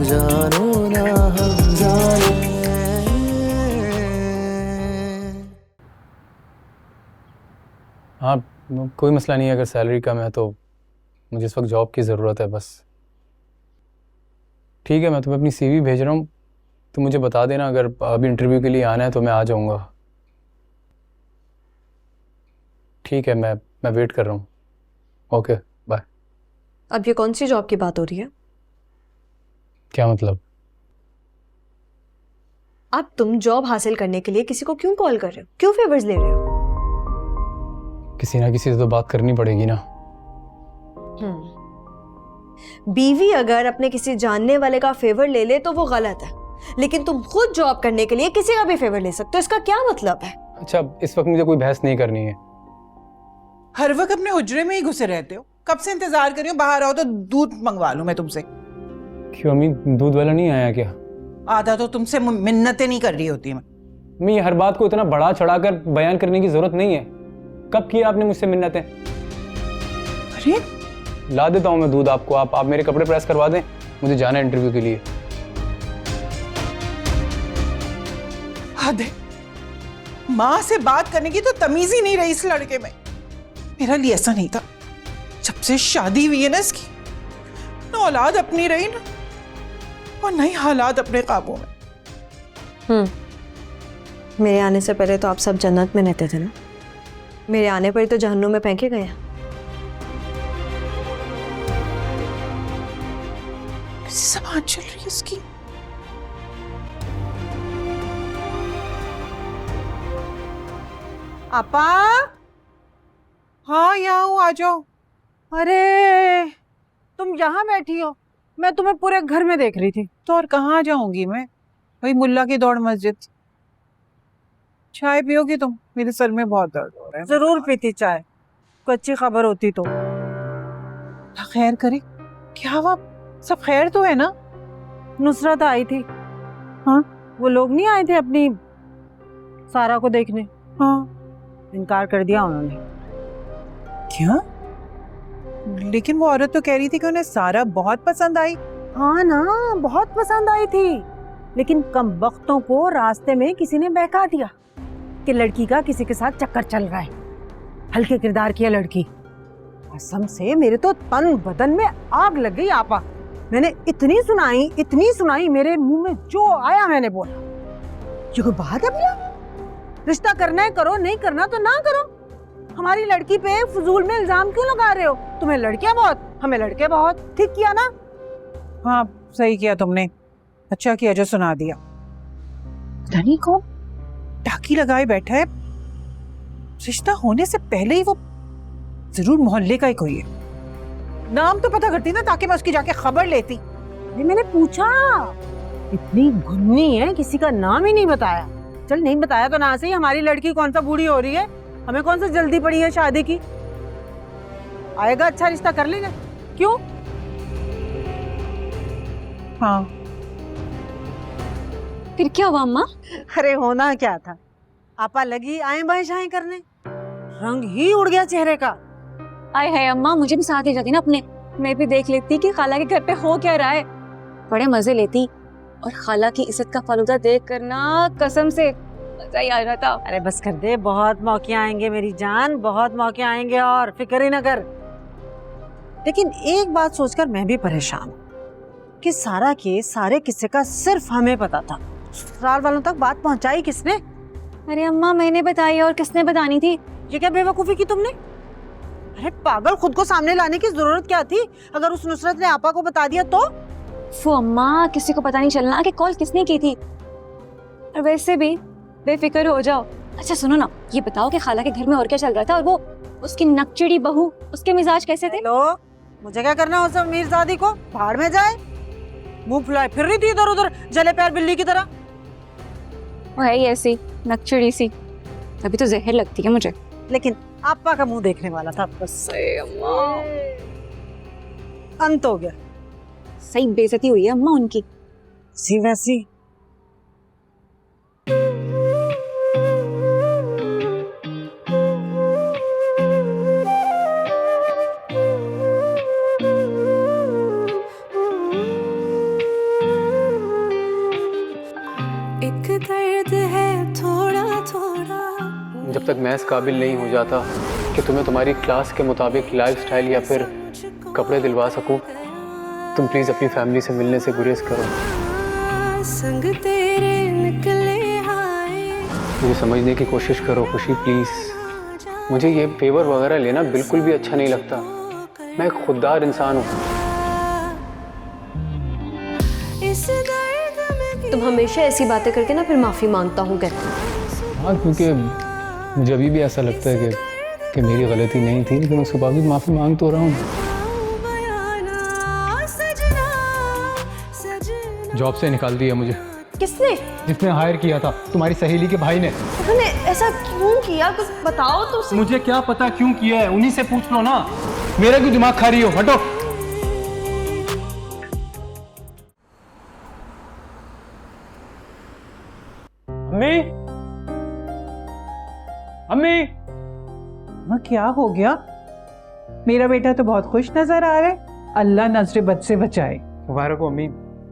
जानो ना हम जाने। हाँ, कोई मसला नहीं है। अगर सैलरी कम है तो मुझे इस वक्त जॉब की ज़रूरत है बस। ठीक है, मैं तुम्हें अपनी सीवी भेज रहा हूँ, तो मुझे बता देना अगर अभी इंटरव्यू के लिए आना है तो मैं आ जाऊँगा। ठीक है, मैं वेट कर रहा हूँ। Okay, bye. अब ये कौन सी जॉब की बात हो रही है? क्या मतलब? अब तुम जॉब हासिल करने के लिए किसी को क्यों कॉल कर रहे हो? क्यों फेवर्स ले रहे हो? किसी ना किसी से तो बात करनी पड़ेगी ना। बीवी अगर अपने किसी जानने वाले का फेवर ले ले तो वो गलत है, लेकिन तुम खुद जॉब करने के लिए किसी का भी फेवर ले सकते हो। इसका क्या मतलब है? अच्छा, इस वक्त मुझे कोई बहस नहीं करनी है। हर वक्त अपने हुजरे में ही घुसे रहते हो। कब से इंतजार कर रही हो, बाहर आओ तो दूध मंगवा लूं मैं तुमसे। क्यों अम्मी, दूध वाला नहीं आया क्या? आधा तो तुमसे मिन्नतें नहीं कर रही होती मैं। अम्मी, हर बात को इतना बढ़ा चढ़ाकर बयान करने की जरूरत नहीं है। कब किया आपने मुझसे मिन्नतें? अरे ला देता हूँ मैं दूध आपको। आप मेरे कपड़े प्रेस करवा दें, मुझे जाना है इंटरव्यू के लिए। हद है, माँ से बात करने की तो तमीज ही नहीं रही इस लड़के में। मेरा लिए ऐसा नहीं था। जब से शादी हुई है ना इसकी, ना औलाद अपनी रही ना और नहीं हालात अपने काबू में। मेरे आने से पहले तो आप सब जन्नत में रहते थे ना। मेरे आने पर ही तो जहन्नुम में फेंके गए। कैसी जबान चल रही है इसकी। आपा, हाँ यहाँ हूँ, आ जाओ। अरे तुम यहाँ बैठी हो, मैं तुम्हें पूरे घर में देख रही थी। तो और कहाँ जाऊंगी मैं, वही मुल्ला की दौड़ मस्जिद। चाय पियोगी तुम? मेरे सर में बहुत दर्द हो रहा है। जरूर पीती चाय, कोई अच्छी खबर होती तो। खैर करे, क्या हुआ? सब खैर तो है ना? नुसरत आई थी। हाँ, वो लोग नहीं आए थे अपनी सारा को देखने, हाँ। इनकार कर दिया उन्होंने। क्या? लेकिन वो औरत तो कह रही थी कि उन्हें सारा बहुत पसंद आई। हाँ ना, बहुत पसंद आई थी, लेकिन कम वक्तों को रास्ते में किसी ने बहका दिया कि लड़की का किसी के साथ चक्कर चल रहा है। हल्के किरदार की है लड़की। कसम से मेरे तो तन बदन में आग लग गई आपा। मैंने इतनी सुनाई, मेरे मुंह में जो आया मैंने बोला। ये कोई बात है भैया? रिश्ता करना है करो, नहीं करना तो ना करो। हमारी लड़की पे फजूल में इल्जाम क्यों लगा रहे हो? तुम्हें लड़कियां बहुत, हमें लड़के बहुत। ठीक किया ना? हाँ, सही किया तुमने। अच्छा किया जो सुना दिया। पता नहीं कौन टाकी लगाए बैठा है। रिश्ता होने से पहले ही वो जरूर मोहल्ले का ही कोई है। नाम तो पता करती ना, ताकि मैं उसकी जाके खबर लेती। अरे मैंने पूछा, इतनी घुन्नी है, किसी का नाम ही नहीं बताया। चल नहीं बताया तो ना सही, हमारी लड़की कौन सा बूढ़ी हो रही है, हमें कौन सा जल्दी पड़ी है शादी की। आएगा अच्छा रिश्ता कर लेंगे, क्यों? हाँ, फिर क्या हुआ अम्मा? अरे होना क्या था, आपा लगी आए बाएं शाएं करने, रंग ही उड़ गया चेहरे का। आय हाय अम्मा, मुझे भी साथ ले जाती ना अपने, मैं भी देख लेती कि खाला के घर पे हो क्या रहा है। बड़े मजे लेती, और खाला की इज्जत का फालूदा देख कर ना कसम से मजा ही आ जाता। अरे बस कर दे, बहुत मौके आएंगे मेरी जान, बहुत मौके आएंगे, और फिक्र ही न कर। लेकिन एक बात सोचकर मैं भी परेशान हूँ कि सारा के सारे किस्से का सिर्फ हमें पता था, ससुराल वालों तक बात पहुंचाई किसने? अरे अम्मा मैंने बताई, और किसने बतानी थी? ये क्या बेवकूफी की तुमने? अरे पागल, खुद को सामने लाने की जरूरत क्या थी? अगर उस नुसरत ने आपा को बता दिया तो? वो अम्मा, किसी को पता नहीं चलना कि कॉल किसने की थी। और वैसे भी बेफिक्र हो जाओ। अच्छा सुनो ना, ये बताओ कि खाला के घर में और क्या चल रहा था, और वो उसकी नकचिड़ी बहू, उसके मिजाज कैसे थे? लो, मुझे क्या करना उस मीरजादी को? भाड़ में जाए, मुंह फुलाए फिर रही थी इधर उधर जले पैर बिल्ली की तरह। वो है ही ऐसी नकचिड़ी सी, तभी तो जहर लगती है मुझे। लेकिन आपा का मुंह देखने वाला था बस। अम्मा अंत हो गया। सही बेइज्जती हुई है अम्मा उनकी। सी वैसी। एक दर्द है थोड़ा थोड़ा। जब तक मैं इस काबिल नहीं हो जाता कि तुम्हें तुम्हारी क्लास के मुताबिक लाइफस्टाइल या फिर कपड़े दिलवा सकूं, तुम प्लीज़ अपनी फैमिली से मिलने से गुरेज करो। संग तेरे निकले आए। मुझे समझने की कोशिश करो खुशी, प्लीज़। मुझे ये फेवर वगैरह लेना बिल्कुल भी अच्छा नहीं लगता। मैं एक खुददार इंसान हूँ। इस दर्द में तुम हमेशा ऐसी बातें करके ना फिर माफी मांगता हूँ कहते। हाँ, क्योंकि मुझे अभी भी ऐसा लगता है कि मेरी गलती नहीं थी, लेकिन उसके बाद भी माफ़ी मांग तो रहा हूँ। जॉब से निकाल दिया मुझे। किसने? जिसने हायर किया था, तुम्हारी सहेली के भाई ने। उन्होंने ऐसा क्यों किया, कुछ बताओ तो सही। मुझे क्या पता क्यों किया है, उन्हीं से पूछ लो ना। मेरा क्यों दिमाग खा रही हो, हटो। अम्मी, अम्मी। हाँ, क्या हो गया? मेरा बेटा तो बहुत खुश नजर आ रहा है। अल्लाह नजर बद से बचाए। मुबारक हो अम्मी,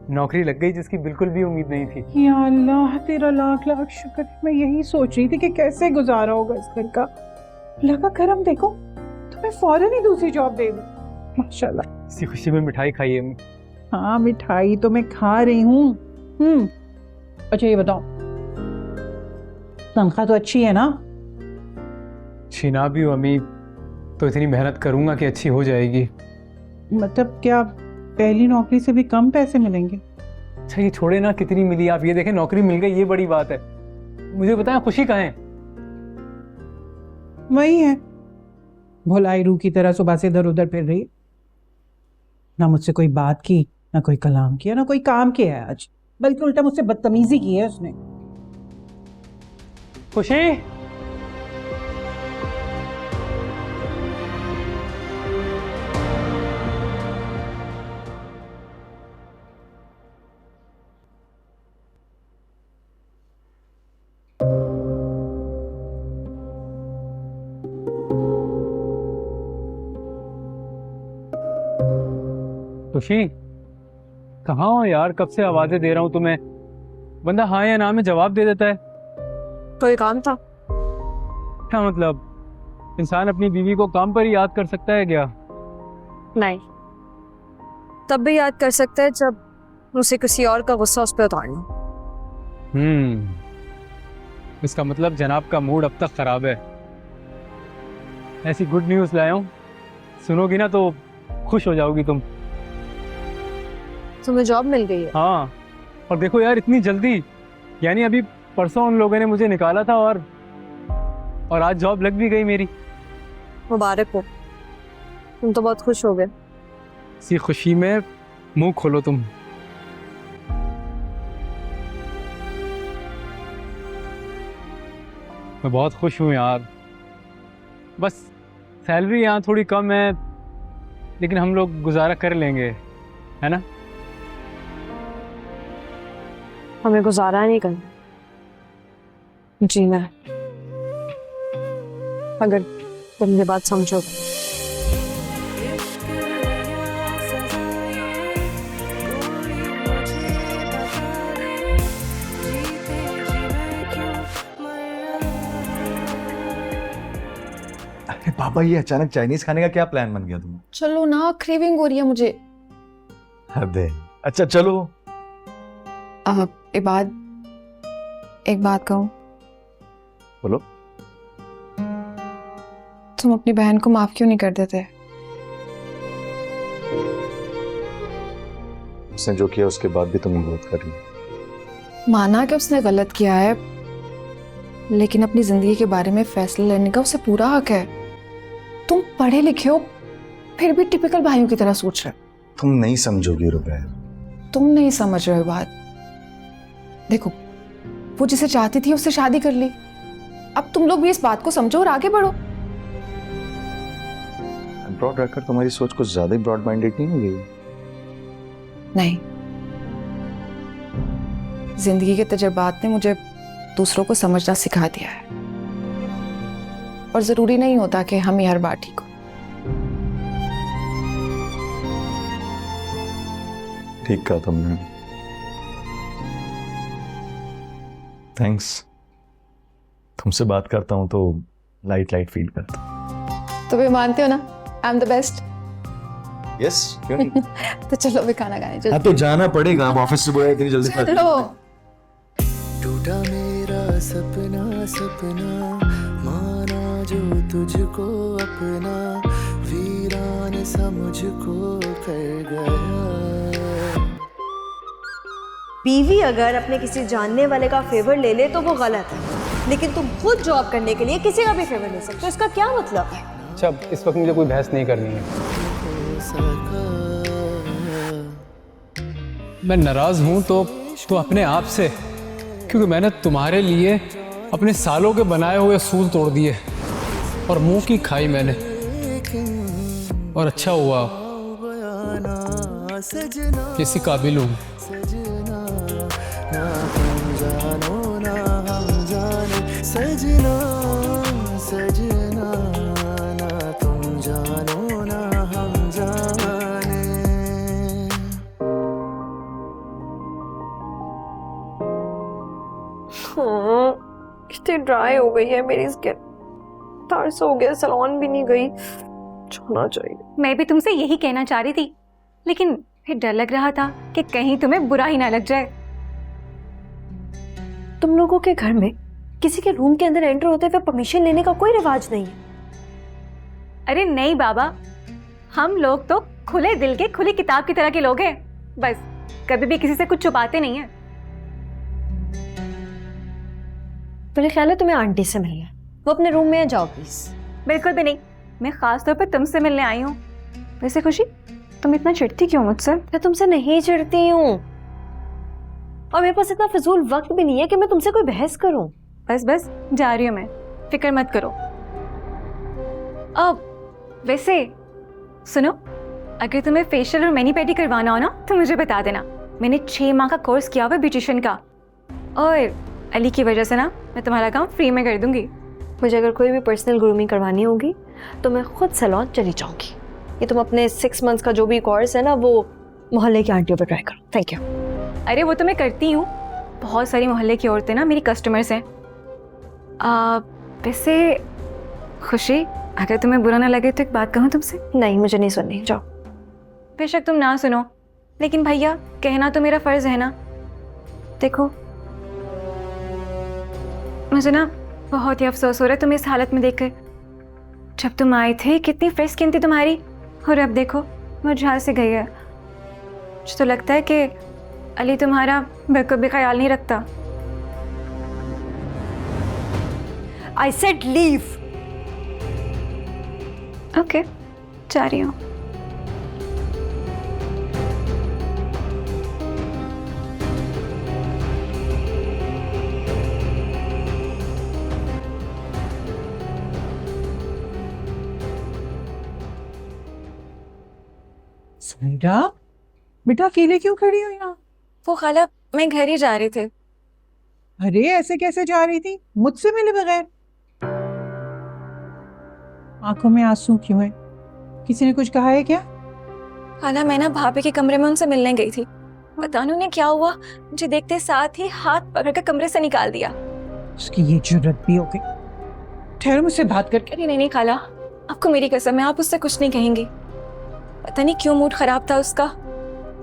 नौकरी लग गई जिसकी बिल्कुल भी उम्मीद नहीं थी। या अल्लाह, तेरा लाख लाख शुक्र। मैं यही सोच रही थी कि कैसे गुजारा होगा इस घर का। लगा करम देखो, तो मैं फौरन ही दूसरी जॉब दे दूं। माशाल्लाह। इसी खुशी में मिठाई खाई है अम्मी। हाँ, मिठाई तो मैं खा रही हूँ। अच्छा ये बताओ, तनख्वाह तो अच्छी है ना? अच्छी ना भी हो अम्मी, तो इतनी मेहनत करूंगा कि अच्छी हो जाएगी। मतलब क्या पहली नौकरी से भी कम पैसे मिलेंगे? अच्छा ये छोड़े ना, कितनी मिली, आप ये देखें नौकरी मिल गई, ये बड़ी बात है। मुझे बताएं खुशी कहाँ है? वही है, भोलाई रूह की तरह सुबह से इधर उधर फिर रही। ना मुझसे कोई बात की, ना कोई कलाम किया, ना कोई काम किया है आज, बल्कि उल्टा मुझसे बदतमीजी की है उसने। खुशी, खुशी कहाँ हो यार? कब से आवाजें दे रहा हूँ तुम्हें। बंदा हाँ या ना में जवाब दे देता है। कोई काम था? क्या मतलब, इंसान अपनी बीवी को काम पर ही याद कर सकता है क्या? नहीं, तब भी याद कर सकते हैं जब उसे किसी और का गुस्सा उस पर उतारना। इसका मतलब जनाब का मूड अब तक खराब है। ऐसी गुड न्यूज़ लाया हूँ, सुनोगी ना तो खुश हो जाओगी तुम। तुम्हें जॉब मिल गई है? हाँ, और देखो यार इतनी जल्दी, यानी अभी परसों उन लोगों ने मुझे निकाला था और आज जॉब लग भी गई मेरी। मुबारक हो, तुम तो बहुत खुश हो गए। इसी खुशी में मुंह खोलो तुम। मैं बहुत खुश हूँ यार। बस सैलरी यहाँ थोड़ी कम है, लेकिन हम लोग गुजारा कर लेंगे, है ना? हमें गुजारा नहीं करना, जीना है। अगर तुम ये बात समझो। अरे पापा, ये अचानक चाइनीज खाने का क्या प्लान बन गया तुम्हें? चलो ना, क्रेविंग हो रही है मुझे। अरे अच्छा चलो। एक बात कहूं? बोलो। तुम अपनी बहन को माफ क्यों नहीं कर देते? उसने जो किया उसके बाद भी तुम विरोध कर रही हो। माना कि उसने गलत किया है, लेकिन अपनी जिंदगी के बारे में फैसला लेने का उसे पूरा हक है। तुम पढ़े लिखे हो, फिर भी टिपिकल भाइयों की तरह सोच रहे हो। तुम नहीं समझोगी रुबैर। तुम नहीं समझ रहे हो बात। देखो, वो जिसे चाहती थी उससे शादी कर ली। अब तुम लोग भी इस बात को समझो और आगे बढ़ो। ब्रॉड रखकर तुम्हारी सोच कुछ ज्यादा ही ब्रॉड माइंडेड नहीं हो गई? नहीं, जिंदगी के तजुर्बात ने मुझे दूसरों को समझना सिखा दिया है, और जरूरी नहीं होता कि हम ही हर बार ठीक हो। ठीक कहा तुमने। थैंक्स। तुमसे बात करता हूँ तो लाइट लाइट फील करता हूँ। तो भी मानते हो ना, I am the best. Yes, क्यों नहीं? तो चलो भी खाना खाने चलो। हाँ तो जाना पड़ेगा, अब ऑफिस से बोला इतनी जल्दी चलो। टूटा मेरा सपना सपना, माना जो तुझको अपना, वीरान सा मुझको कर गया। बीवी अगर अपने किसी जानने वाले का फेवर ले ले तो वो गलत है, लेकिन तुम खुद जॉब करने के लिए किसी का भी फेवर ले सकते हो, इसका क्या मतलब है? अच्छा, इस वक्त मुझे कोई बहस नहीं करनी है। मैं नाराज हूं तो अपने आप से, क्योंकि मैंने तुम्हारे लिए अपने सालों के बनाए हुए असूल तोड़ दिए और मुंह की खाई मैंने, और अच्छा हुआ किसी काबिल हूं। सजना सजना ना तुम जानो ना हम जाने। कितनी ड्राई हो गई है मेरी स्किन, तरस हो गया, सैलून भी नहीं गई, जाना चाहिए। मैं भी तुमसे यही कहना चाह रही थी, लेकिन फिर डर लग रहा था कि कहीं तुम्हें बुरा ही ना लग जाए। तुम लोगों के घर में किसी के रूम के अंदर एंटर होते हुए परमिशन लेने का कोई रिवाज नहीं है। अरे नहीं बाबा, हम लोग तो खुले दिल के, खुली किताब की तरह के लोग हैं। बस कभी भी किसी से कुछ छुपाते नहीं हैं। मेरे ख्याल है तुम्हें आंटी से मिलना है, वो अपने रूम में जाओ प्लीज। बिल्कुल भी नहीं, मैं खास तौर पर तुमसे मिलने आई हूँ। वैसे खुशी, तुम इतना चिढ़ती क्यों मुझसे? मैं तुमसे नहीं चिढ़ती हूँ, और मेरे पास इतना फिजूल वक्त भी नहीं है कि मैं तुमसे कोई बहस करूं। बस बस जा रही हूँ मैं, फिक्र मत करो। अब वैसे सुनो, अगर तुम्हें फेशियल और मैनी पेडी करवाना हो ना तो मुझे बता देना। मैंने 6 माह का कोर्स किया हुआ ब्यूटिशियन का, और अली की वजह से ना मैं तुम्हारा काम फ्री में कर दूंगी। मुझे अगर कोई भी पर्सनल ग्रूमिंग करवानी होगी तो मैं खुद सैलून चली जाऊंगी। ये तुम अपने 6 मंथ्स का जो भी कोर्स है ना वो मोहल्ले की आंटियों पर ट्राई करो। Thank you. अरे वो तो मैं करती हूँ, बहुत सारी मोहल्ले की औरतें ना मेरी कस्टमर्स हैं। वैसे खुशी, अगर तुम्हें बुरा ना लगे तो एक बात कहूँ तुमसे? नहीं, मुझे नहीं सुननी, जाओ। बेशक तुम ना सुनो, लेकिन भैया कहना तो मेरा फर्ज है ना। देखो, मुझे ना बहुत ही अफसोस हो रहा है तुम्हें इस हालत में देखकर। जब तुम आए थे कितनी फ्रेश स्किन थी तुम्हारी, और अब देखो मुरझा से गई है। मुझे तो लगता है कि अली तुम्हारा बिल्कुल भी ख्याल नहीं रखता। I said leave. ओके, जा रही हूँ। समीरा, बेटा अकेले क्यों खड़ी हो यहाँ? वो खाला, मैं घर ही जा रहे थे। अरे ऐसे कैसे जा रही थी मुझसे मिले बगैर? आंखों में आंसू क्यों है? किसी ने कुछ कहा है क्या? खाला, मैं ना भाभी के कमरे में उनसे मिलने गई थी। पता नहीं उन्हें क्या हुआ, मुझे देखते साथ ही हाथ पकड़कर कमरे से निकाल दिया। उसकी ये जुर्रत भी हो गई। ठहरो, मुझसे बात करके। अरे नहीं खाला, आपको मेरी कसम है, आप उससे कुछ नहीं कहेंगी। पता नहीं क्यों मूड खराब था उसका।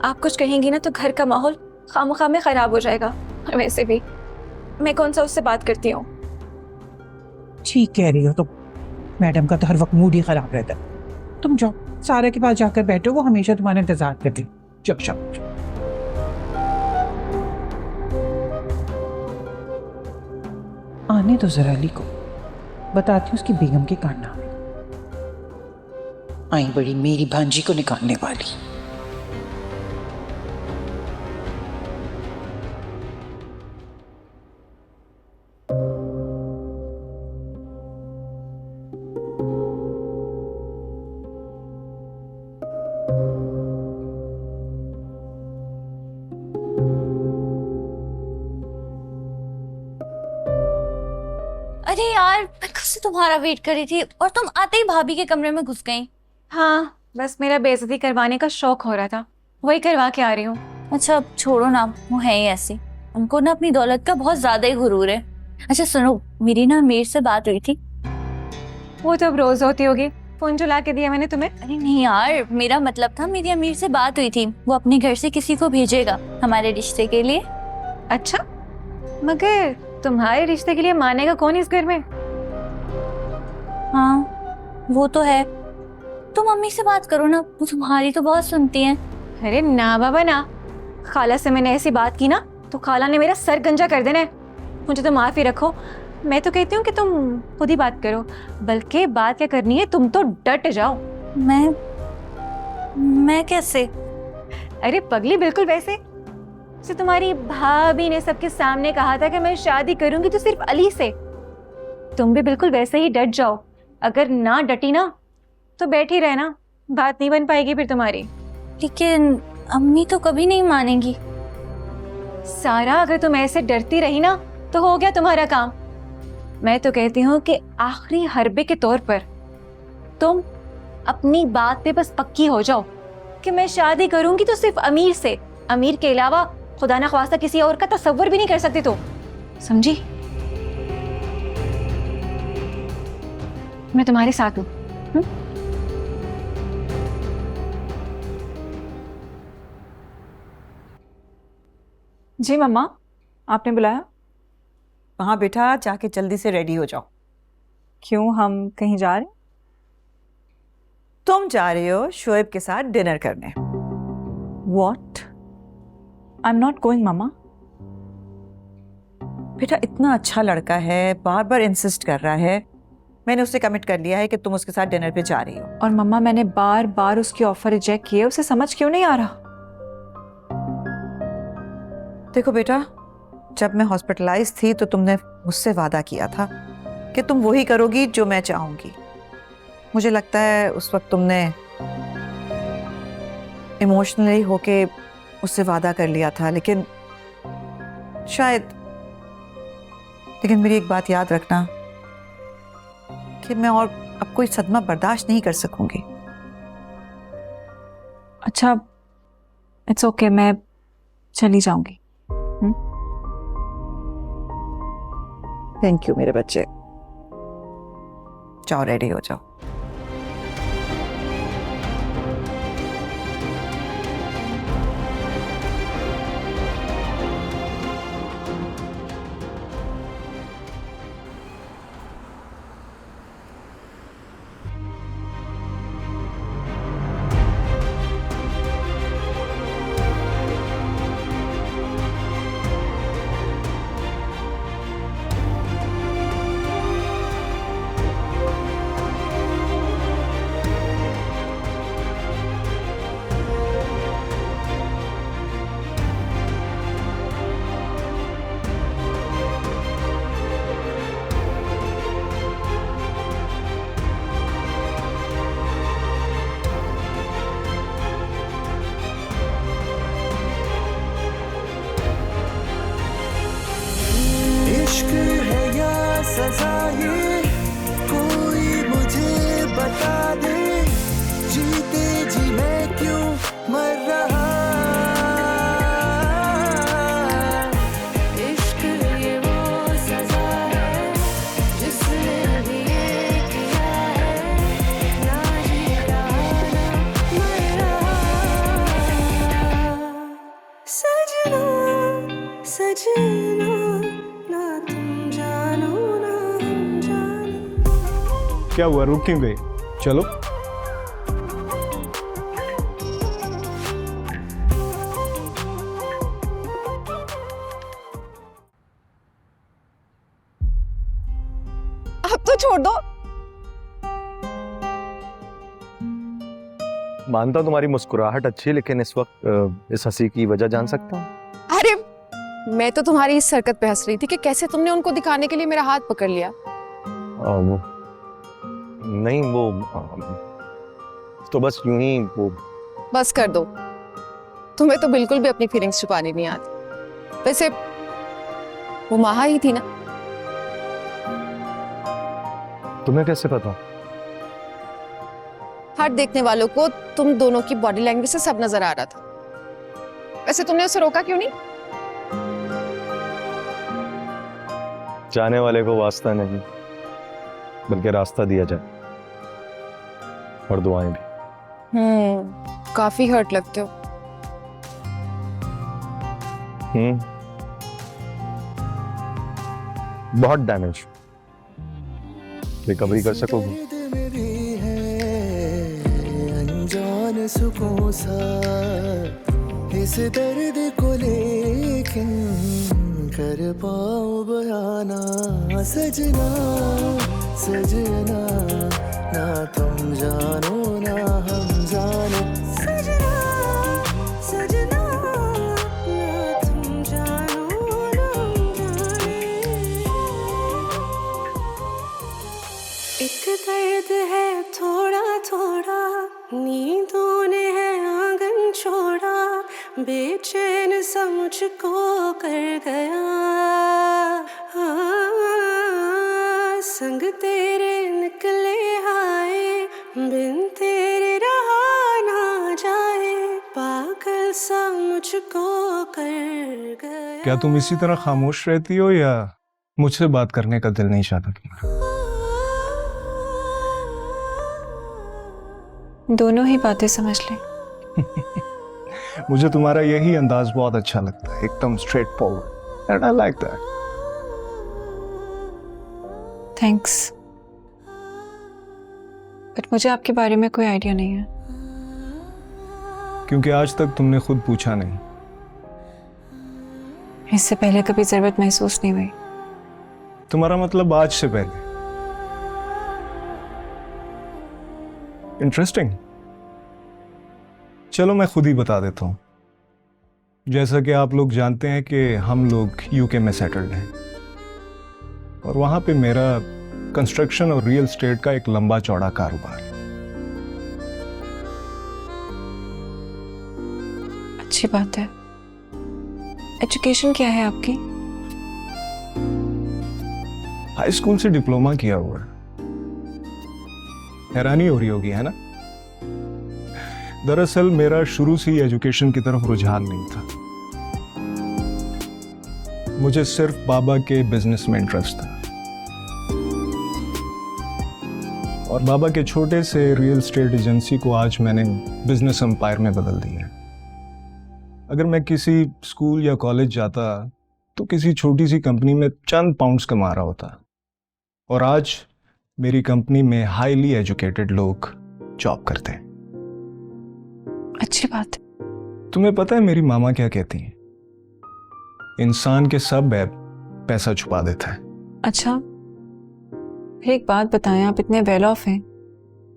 आप कुछ कहेंगी ना तो घर का माहौल खामखा में खराब हो जाएगा। और वैसे भी मैं कौन सा उससे बात करती हूँ। ठीक कह रही हो तुम। मैडम का तो हर वक्त मूड ही खराब रहता है। तुम जाओ, सारा के पास जाकर बैठो, वो हमेशा तुम्हारा इंतजार करती। जाओ जाओ। आने दो जरा अली को, बताती हूँ उसकी बेगम के कारनामे। आई बड़ी मेरी भांजी को निकालने वाली। अरे यार, मैं कब से तुम्हारा वेट कर रही थी और तुम आते ही भाभी के कमरे में घुस गई। हाँ, बस मेरा बेइज्जती करवाने का शौक हो रहा था, वही करवा के आ रही हूँ। अच्छा अब छोड़ो ना, वो है ही ऐसी। उनको ना अपनी दौलत का बहुत ज्यादा ही गुरूर है। अच्छा सुनो, मेरी ना अमीर से बात हुई थी। वो तो अब रोज होती होगी, फोन चला के दिया मैंने तुम्हें। अरे नहीं यार, मेरा मतलब था मेरी अमीर से बात हुई थी, वो अपने घर से किसी को भेजेगा हमारे रिश्ते के लिए। अच्छा, मगर तुम्हारे रिश्ते के लिए मानेगा कौन इस घर में? हाँ वो तो है, तुम मम्मी से बात करो ना, वो तुम्हारी तो बहुत सुनती हैं। अरे ना बाबा ना, खाला से मैंने ऐसी बात की ना तो खाला ने मेरा सर गंजा कर देना है। मुझे तो माफी रखो, मैं तो कहती हूँ कि तुम खुद ही बात करो, बल्कि बात क्या करनी है तुम तो डट जाओ। मैं कैसे? अरे पगली बिल्कुल वैसे जैसे तुम्हारी भाभी ने सबके सामने कहा था कि मैं शादी करूंगी तो सिर्फ अली से, तुम भी बिल्कुल वैसे ही डट जाओ। अगर ना डटी ना तो बैठी रहना, बात नहीं बन पाएगी फिर तुम्हारी। लेकिन अम्मी तो कभी नहीं मानेंगी। सारा, अगर तुम ऐसे डरती रही ना तो हो गया तुम्हारा काम। मैं तो कहती हूँ कि आखिरी हरबे के तौर पर तुम अपनी बात पे बस पक्की हो जाओ कि मैं शादी करूंगी तो सिर्फ अमीर से, अमीर के अलावा खुदा ना ख्वास्ता किसी और का तसव्वुर भी नहीं कर सकती। तो समझी? मैं तुम्हारे साथ हूँ। जी मम्मा, आपने बुलाया? हाँ बेटा, जाके जल्दी से रेडी हो जाओ। क्यों, हम कहीं जा रहे हैं? तुम जा रहे हो शोएब के साथ डिनर करने। What? I'm not going मम्मा। बेटा इतना अच्छा लड़का है, बार बार इंसिस्ट कर रहा है, मैंने उससे कमिट कर लिया है कि तुम उसके साथ डिनर पे जा रही हो। और मम्मा मैंने बार बार उसकी ऑफर रिजेक्ट की है, उसे समझ क्यों नहीं आ रहा? देखो बेटा, जब मैं हॉस्पिटलाइज थी तो तुमने मुझसे वादा किया था कि तुम वही करोगी जो मैं चाहूंगी। मुझे लगता है उस वक्त तुमने इमोशनली होके उससे वादा कर लिया था, लेकिन मेरी एक बात याद रखना कि मैं और अब कोई सदमा बर्दाश्त नहीं कर सकूंगी। अच्छा, इट्स ओके, मैं चली जाऊंगी। थैंक यू मेरे बच्चे, जाओ रेडी हो जाओ। इश्क है या सजा ये कोई मुझे बता दे, जीते जी मैं क्यों मर रहा। इश्क ये वो सजा है जिसने अभी ये किया है, ना जी रहा ना मर रहा। सजना सजना ना तुम जानो ना हम जाने। क्या हुआ, रुक क्यों गई? चलो। अब तो छोड़ दो। मानता हूं तुम्हारी मुस्कुराहट अच्छी है, लेकिन इस वक्त इस हंसी की वजह जान सकता हूँ? अरे मैं तो तुम्हारी इस हरकत पे हंस रही थी कि कैसे तुमने उनको दिखाने के लिए मेरा हाथ पकड़ लिया। वो नहीं, वो तो बस यूं ही वो। बस कर दो, तुम्हें तो बिल्कुल भी अपनी फीलिंग्स छुपानी नहीं आती। वैसे वो माहा ही थी ना? तुम्हें कैसे पता? हर देखने वालों को तुम दोनों की बॉडी लैंग्वेज से सब नजर आ रहा था। वैसे तुमने उसे रोका क्यों नहीं? जाने वाले को वास्ता नहीं बल्कि रास्ता दिया जाए, और दुआएं भी। काफी हर्ट लगते हो। बहुत डैमेज। रिकवरी कर सकोगे? अनजान सुकून सा इस दर्द को लेकिन कर पाऊं बयाना सजना सजना, ना तुम जानो ना हम जाने सजना सजना, ना तुम जानो ना हम जाने। एक दर्द है थोड़ा थोड़ा, नींदों ने है आंगन छोड़ा, बेचैन सा मुझको कर गया। संग तेरे निकले आए, बिन तेरे रहा ना जाए, पागल सा मुझको कर गया। क्या तुम इसी तरह खामोश रहती हो या मुझसे बात करने का दिल नहीं चाहता तुम्हारा? दोनों ही बातें समझ ले। मुझे तुम्हारा यही अंदाज बहुत अच्छा लगता है, एकदम straight forward, and I like that. Thanks, but मुझे आपके बारे में कोई आइडिया नहीं है। क्योंकि आज तक तुमने खुद पूछा नहीं। इससे पहले कभी जरूरत महसूस नहीं हुई। तुम्हारा मतलब आज से पहले? इंटरेस्टिंग। चलो मैं खुद ही बता देता हूँ। जैसा कि आप लोग जानते हैं कि हम लोग यूके में सेटल्ड हैं, और वहाँ पे मेरा कंस्ट्रक्शन और रियल एस्टेट का एक लंबा चौड़ा कारोबार है। अच्छी बात है। एजुकेशन क्या है आपकी? हाई स्कूल से डिप्लोमा किया हुआ है। हैरानी हो रही होगी, है ना? दरअसल मेरा शुरू से ही एजुकेशन की तरफ रुझान नहीं था। मुझे सिर्फ बाबा के बिजनेस में इंटरेस्ट था, और बाबा के छोटे से रियल एस्टेट एजेंसी को आज मैंने बिजनेस एम्पायर में बदल दिया है। अगर मैं किसी स्कूल या कॉलेज जाता तो किसी छोटी सी कंपनी में चंद पाउंड्स कमा रहा होता, और आज मेरी कंपनी में हाईली एजुकेटेड लोग जॉब करते हैं। अच्छी बात है। तुम्हें पता है मेरी मामा क्या कहती हैं? इंसान के सब ऐब पैसा छुपा देता है। अच्छा, फिर एक बात बताएं, आप इतने वेल ऑफ हैं,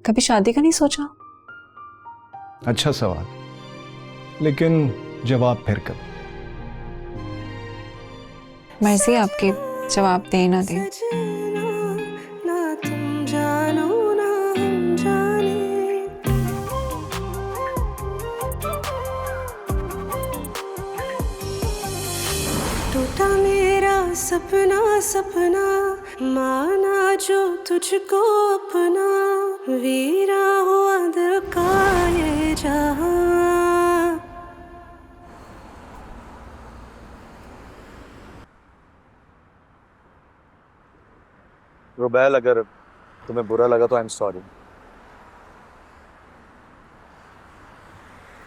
कभी शादी का नहीं सोचा? अच्छा सवाल, लेकिन जवाब फिर कब? मर्जी आपकी, जवाब दें ना दें। ना तुम जानो ना हम जाने। टूटा मेरा सपना सपना, माना जो तुझको अपना, वीरा हुआ दिल का ये जहां। रुबैल, अगर तुम्हें बुरा लगा तो आई एम सॉरी।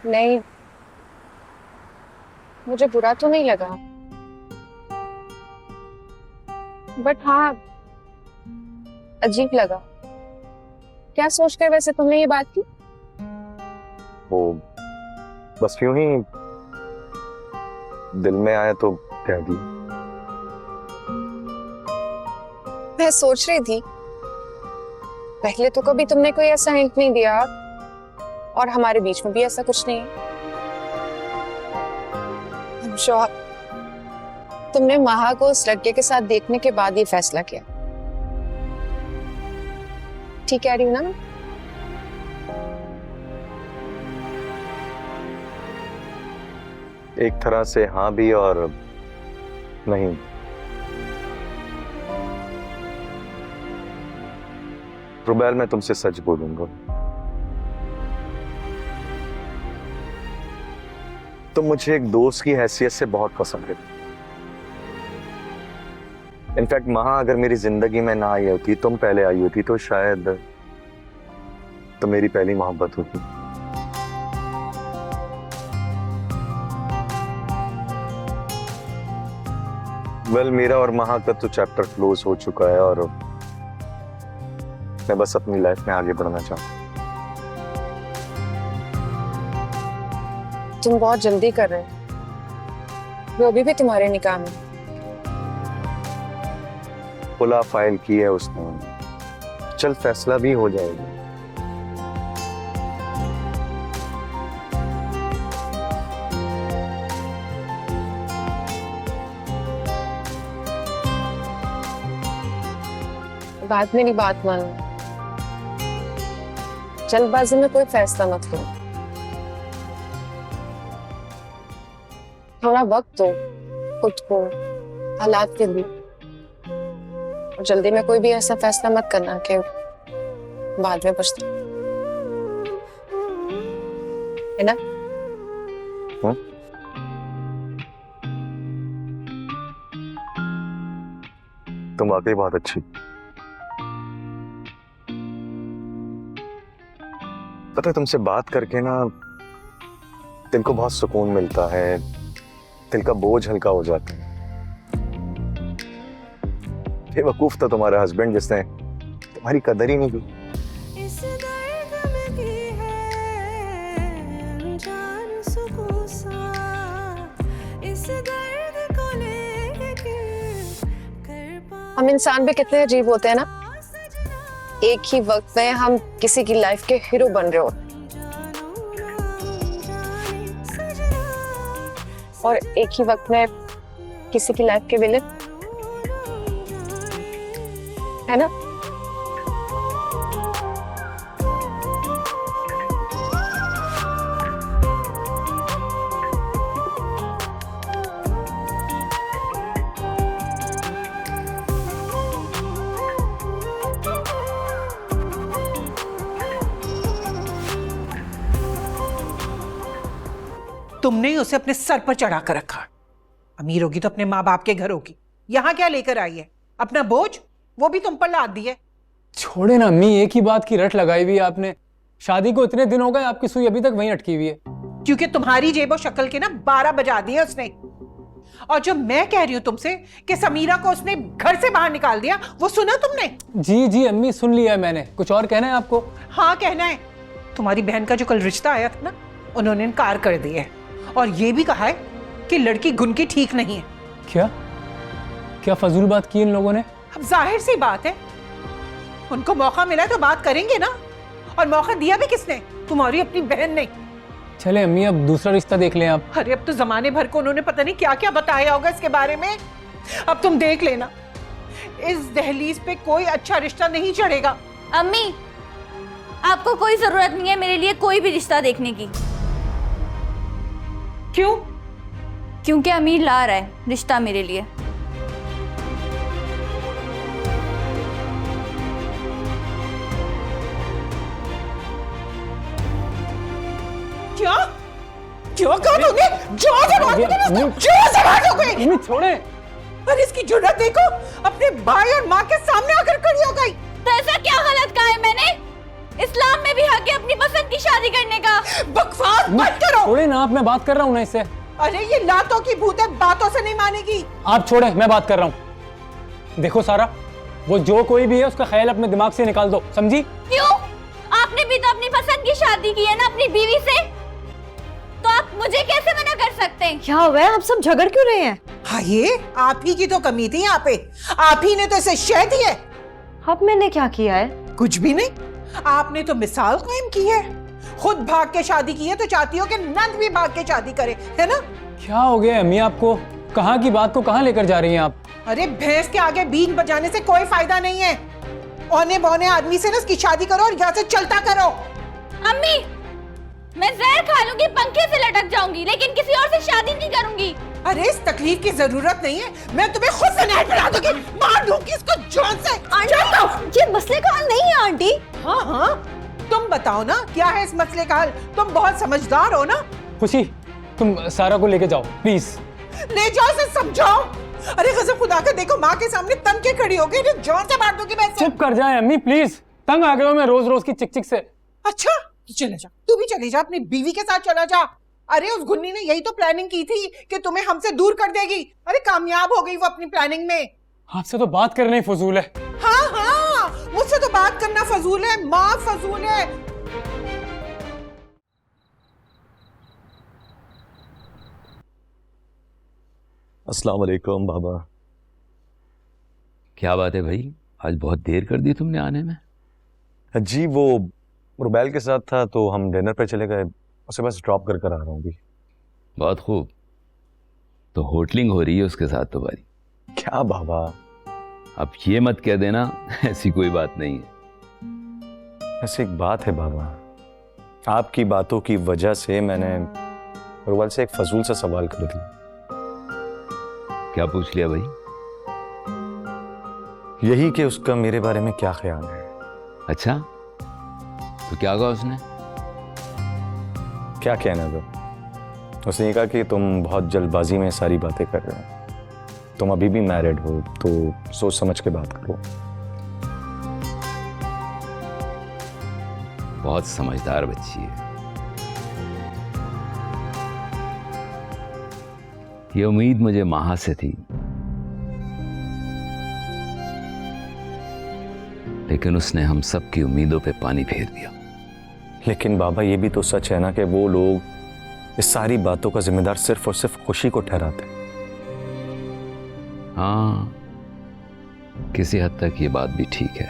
नहीं, मुझे बुरा तो नहीं लगा, बट हाँ अजीब लगा। क्या सोच कर वैसे तुमने ये बात की? वो बस यूं ही दिल में आया तो कह दी। मैं सोच रही थी पहले तो कभी तुमने कोई ऐसा हिंट नहीं दिया, और हमारे बीच में भी ऐसा कुछ नहीं है। I'm sure तुमने महा को उस लड़के के साथ देखने के बाद ये फैसला किया। ठीक कह रही हूँ ना? एक तरह से हाँ भी और नहीं। रुबैल, मैं तुमसे सच बोलूंगा, तुम मुझे एक दोस्त की हैसियत से बहुत पसंद है। इनफैक्ट महा अगर मेरी जिंदगी में ना आई होती, तुम पहले आई होती, तो शायद तो मेरी पहली मोहब्बत होती। वेल, मेरा और महा का तो चैप्टर क्लोज हो चुका है और मैं बस अपनी लाइफ में आगे बढ़ना चाहता हूँ। तुम बहुत जल्दी कर रहे हो, वो अभी भी तुम्हारे निकाह में। खुला फाइल की है उसने, चल फैसला भी हो जाएगा। बात मेरी बात मानो, जल्दबाजी में कोई फैसला मत लो, थोड़ा वक्त दो खुद को, हालात के लिए। और जल्दी में कोई भी ऐसा फैसला मत करना कि बाद में पछता, है ना? तुम वाकई बहुत अच्छी। पता है, तुमसे बात करके ना दिल को बहुत सुकून मिलता है, दिल का बोझ हल्का हो जाता है। बेवकूफ था तुम्हारा हस्बैंड जिसने तुम्हारी कदर ही नहीं की। इस दर्द में भी है अनजान सुकून सा, इस दर्द को लेके कर पा। हम इंसान भी कितने अजीब होते हैं ना, एक ही वक्त में हम किसी की लाइफ के हीरो बन रहे होते और एक ही वक्त में किसी की लाइफ के विलेन, है ना? तुमने ही उसे अपने सर पर चढ़ा कर रखा। अमीर होगी तो अपने माँ बाप के घर होगी, यहाँ क्या लेकर आई है? अपना बोझ वो भी तुम पर लाद दिए। छोड़े ना अम्मी, एक ही बात की रट लगाई हुई है आपने। शादी को इतने दिन हो गए, आपकी सुई अभी तक वहीं अटकी हुई है। क्योंकि तुम्हारी जेब और शक्ल के ना 12 बजा दिए उसने। और जो मैं कह रही हूँ तुमसे कि समीरा को उसने घर से बाहर निकाल दिया, वो सुना तुमने? जी जी अम्मी, सुन लिया है मैंने। कुछ और कहना है आपको? हाँ कहना है। तुम्हारी बहन का जो कल रिश्ता आया था ना, उन्होंने इनकार कर दिया है और ये भी कहा है कि लड़की गुण की ठीक नहीं है। क्या क्या फजूल बात की इन लोगों ने? अब जाहिर सी बात है, उनको मौका मिला तो बात करेंगे ना। और मौका दिया भी किसने? तुम्हारी अपनी बहन ने। चले अम्मी, अब दूसरा रिश्ता देख लें आप। अरे अब तो जमाने भर को उन्होंने पता नहीं क्या क्या बताया होगा इसके बारे में। अब तुम देख लेना, इस दहलीज पे कोई अच्छा रिश्ता नहीं चढ़ेगा। अम्मी, आपको कोई जरूरत नहीं है मेरे लिए कोई भी रिश्ता देखने की। क्यों? क्योंकि अमीर ला रहा है रिश्ता मेरे लिए। क्या क्यों कहा तुमने? जोर से बात करो, जोर से बात हो गई। छोड़े। अरे इसकी जुर्रत देखो, अपने भाई और माँ के सामने आकर खड़ी हो गई। तो ऐसा क्या गलत कहा है मैंने? इस्लाम में भी हक है अपनी पसंद की शादी करने का। बकवास मत करो। छोड़े ना आप, मैं बात कर रहा हूँ ना इससे। अरे ये लातों की भूत है, बातों से नहीं मानेगी। आप छोड़े, मैं बात कर रहा हूँ। देखो सारा, वो जो कोई भी है उसका ख्याल अपने दिमाग से निकाल दो, समझी? क्यों? आपने भी तो अपनी पसंद की शादी की है ना अपनी बीवी से, तो आप मुझे कैसे मना कर सकते हैं? क्या हुआ है? आप सब झगड़ क्यों रहे हैं? हाँ, ये आप ही की तो कमी थी यहाँ पे। आप ही ने तो इसे शह दी है। अब मैंने क्या किया है? कुछ भी नहीं, आपने तो मिसाल कायम की है। खुद भाग के शादी की है तो चाहती हो कि नंद भी भाग के शादी करे, है ना? क्या हो गया अम्मी आपको? कहाँ की बात को कहाँ लेकर जा रही हैं आप? अरे भैंस के आगे बीन बजाने से कोई फायदा नहीं है। औने बौने आदमी से ना इसकी शादी करो और यहाँ से चलता करो। अम्मी, मैं जहर खा लूंगी, पंखे से लटक जाऊंगी, लेकिन किसी और से शादी नहीं करूंगी। अरे इस तकलीफ की जरूरत नहीं है, मैं तुम्हें खुद से नहर पिला दूंगी, मार दूंगी इसको जान से। आंटी, ये मसले का हल नहीं है आंटी। हाँ हाँ, तुम बताओ ना क्या है इस मसले का हल? तुम बहुत समझदार हो ना। खुशी, तुम सारा को लेके जाओ प्लीज। ले जाओ, इसे समझाओ, अरे गजब खुदा का, देखो माँ के सामने तन के खड़ी हो गई, जोर से मार दूंगी मैं इसे। चुप कर जाए अम्मी प्लीज, तंग आ गया हूं मैं रोज रोज की चिक चिक से। अच्छा तो चले जा, तू भी चली जा, अपनी बीवी के साथ चला जा। अरे उस गुन्नी ने यही तो प्लानिंग की थी कि तुम्हें हमसे दूर कर देगी। अरे कामयाब हो गई वो अपनी प्लानिंग में। आपसे तो बात करना ही फजूल है। हाँ हाँ, मुझसे तो बात करना फजूल है, माँ फजूल है। अस्सलाम वालेकुम बाबा। क्या बात है भाई, आज बहुत देर कर दी तुमने आने में? जी वो रुबैल के साथ था तो हम डिनर पे चले गए, उसे बस ड्रॉप कर कर आ रहा हूँ अभी। बहुत खूब, तो होटलिंग हो रही है उसके साथ तुम्हारी? क्या बाबा, अब ये मत कह देना ऐसी कोई बात नहीं है। ऐसी एक बात है बाबा, आपकी बातों की वजह से मैंने रुबैल से एक फजूल सा सवाल कर दिया। क्या पूछ लिया भाई? यही कि उसका मेरे बारे में क्या ख्याल है। अच्छा, तो क्या कहा उसने? क्या कहना था, उसने ये कहा कि तुम बहुत जल्दबाजी में सारी बातें कर रहे हो, तुम अभी भी मैरिड हो तो सोच समझ के बात करो। बहुत समझदार बच्ची है। ये उम्मीद मुझे माहा से थी, लेकिन उसने हम सब की उम्मीदों पे पानी फेर दिया। लेकिन बाबा ये भी तो सच है ना कि वो लोग इस सारी बातों का जिम्मेदार सिर्फ और सिर्फ खुशी को ठहराते हैं। हाँ, किसी हद तक ये बात भी ठीक है,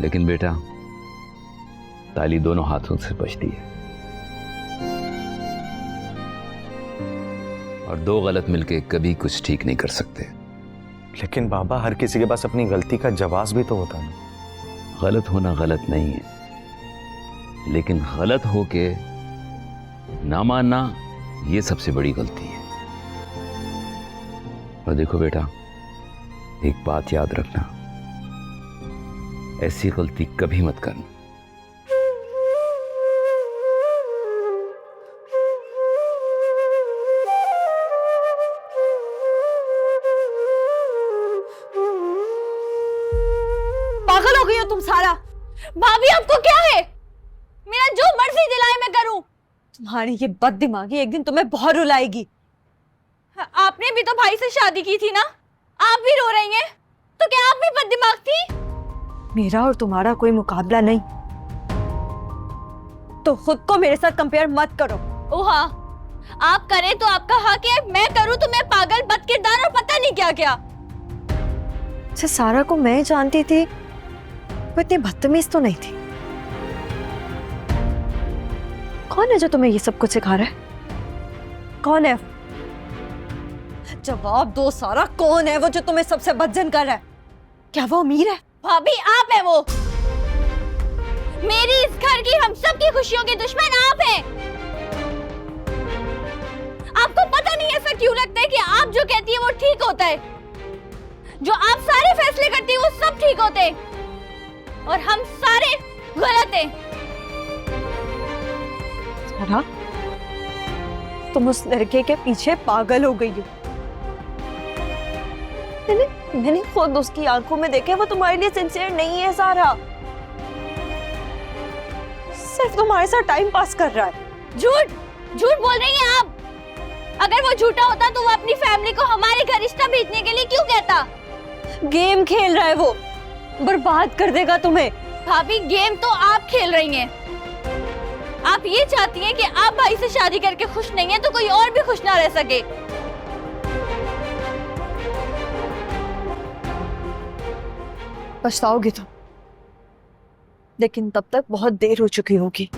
लेकिन बेटा ताली दोनों हाथों से बजती है, और दो गलत मिलके कभी कुछ ठीक नहीं कर सकते। लेकिन बाबा हर किसी के पास अपनी गलती का जवाब भी तो होता है। गलत होना गलत नहीं है, लेकिन गलत होके ना मानना ये सबसे बड़ी गलती है। और देखो बेटा, एक बात याद रखना, ऐसी गलती कभी मत करना। पागल हो गई हो तुम सारा। भाभी आपको क्या है, मेरा जो मर्जी दिलाए मैं करूं। तुम्हारी ये बददिमागी एक दिन तुम्हें बहुत रुलाएगी। आपने भी तो भाई से शादी की थी ना, आप भी रो रही हैं, तो क्या आप भी बददिमाग थी? मेरा और तुम्हारा कोई मुकाबला नहीं, तो खुद को मेरे साथ कंपेयर मत करो। ओ हाँ, आप करें तो आपका हक है, मैं करूं तो मैं पागल, बदकिरदार और पता नहीं क्या क्या। अच्छा, सारा को मैं जानती थी, वो इतनी बदतमीज तो नहीं थी। कौन है जो तुम्हें ये सब कुछ सिखा रहा है? कौन है? जवाब दो सारा, कौन है वो जो तुम्हें सबसे बदजन कर रहा है? क्या वो अमीर है? भाभी आप है वो, मेरी इस घर की हम सब की खुशियों के दुश्मन आप हैं। आपको पता नहीं ऐसा क्यों लगता है कि आप जो कहती है वो ठीक होता है, जो आप सारे फैसले करती है वो सब ठीक होते हैं, और हम सारे गलत हैं। सारा, तुम उस लड़के के पीछे पागल हो गई हो। मैंने खुद उसकी आंखों में देखा, वो तुम्हारे लिए सिंसियर नहीं है सारा, सिर्फ तुम्हारे साथ टाइम पास कर रहा है। झूठ झूठ बोल रही हैं आप। अगर वो झूठा होता तो वो अपनी फैमिली को हमारे घर रिश्ता भेजने के लिए क्यों कहता? गेम खेल रहा है वो, बर्बाद कर देगा तुम्हें। भाभी गेम तो आप खेल रही हैं। आप ये चाहती हैं कि आप भाई से शादी करके खुश नहीं हैं तो कोई और भी खुश ना रह सके। पछताओगी तुम, लेकिन तब तक बहुत देर हो चुकी होगी।